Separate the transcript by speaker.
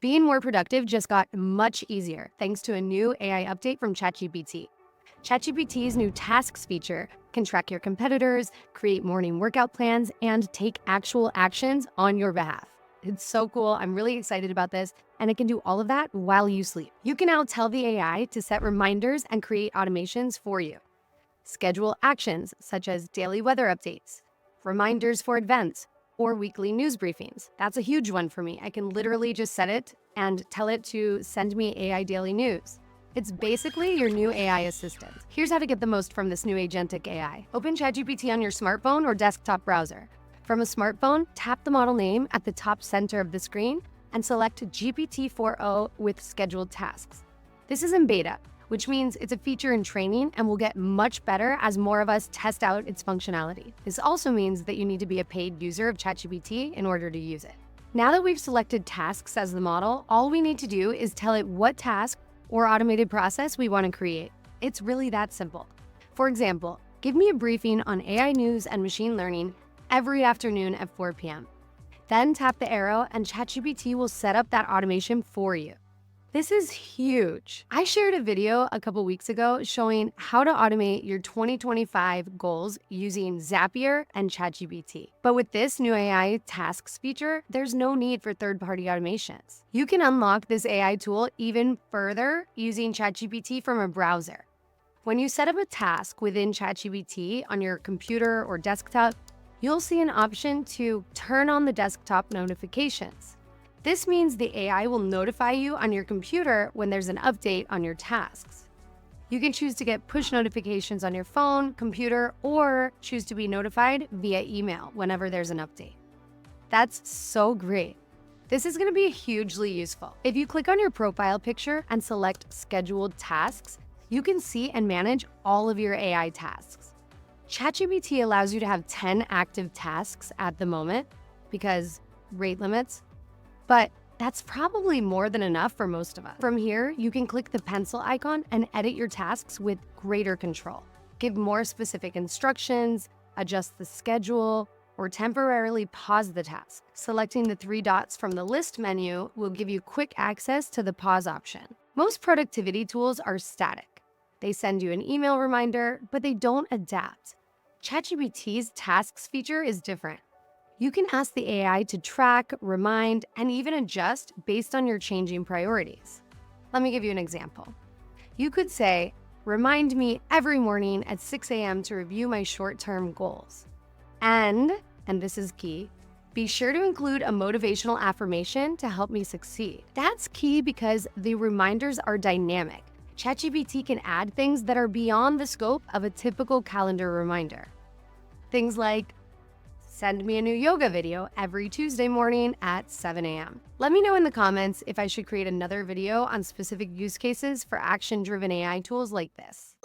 Speaker 1: Being more productive just got much easier thanks to a new AI update from ChatGPT. ChatGPT's new tasks feature can track your competitors, create morning workout plans, and take actual actions on your behalf. It's so cool. I'm really excited about this, and it can do all of that while you sleep. You can now tell the AI to set reminders and create automations for you. Schedule actions such as daily weather updates, reminders for events, or weekly news briefings. That's a huge one for me. I can literally just set it and tell it to send me AI daily news. It's basically your new AI assistant. Here's how to get the most from this new agentic AI. Open ChatGPT on your smartphone or desktop browser. From a smartphone, tap the model name at the top center of the screen and select GPT-4o with scheduled tasks. This is in beta, which means it's a feature in training and will get much better as more of us test out its functionality. This also means that you need to be a paid user of ChatGPT in order to use it. Now that we've selected tasks as the model, all we need to do is tell it what task or automated process we want to create. It's really that simple. For example, give me a briefing on AI news and machine learning every afternoon at 4 p.m. Then tap the arrow and ChatGPT will set up that automation for you. This is huge. I shared a video a couple weeks ago showing how to automate your 2025 goals using Zapier and ChatGPT. But with this new AI tasks feature, there's no need for third-party automations. You can unlock this AI tool even further using ChatGPT from a browser. When you set up a task within ChatGPT on your computer or desktop, you'll see an option to turn on the desktop notifications. This means the AI will notify you on your computer when there's an update on your tasks. You can choose to get push notifications on your phone, computer, or choose to be notified via email whenever there's an update. That's so great. This is going to be hugely useful. If you click on your profile picture and select scheduled tasks, you can see and manage all of your AI tasks. ChatGPT allows you to have 10 active tasks at the moment because rate limits. But that's probably more than enough for most of us. From here, you can click the pencil icon and edit your tasks with greater control. Give more specific instructions, adjust the schedule, or temporarily pause the task. Selecting the 3 dots from the list menu will give you quick access to the pause option. Most productivity tools are static. They send you an email reminder, but they don't adapt. ChatGPT's tasks feature is different. You can ask the AI to track, remind, and even adjust based on your changing priorities. Let me give you an example. You could say, remind me every morning at 6 a.m. to review my short-term goals. And this is key, be sure to include a motivational affirmation to help me succeed. That's key because the reminders are dynamic. ChatGPT can add things that are beyond the scope of a typical calendar reminder. Things like, send me a new yoga video every Tuesday morning at 7 a.m. Let me know in the comments if I should create another video on specific use cases for action-driven AI tools like this.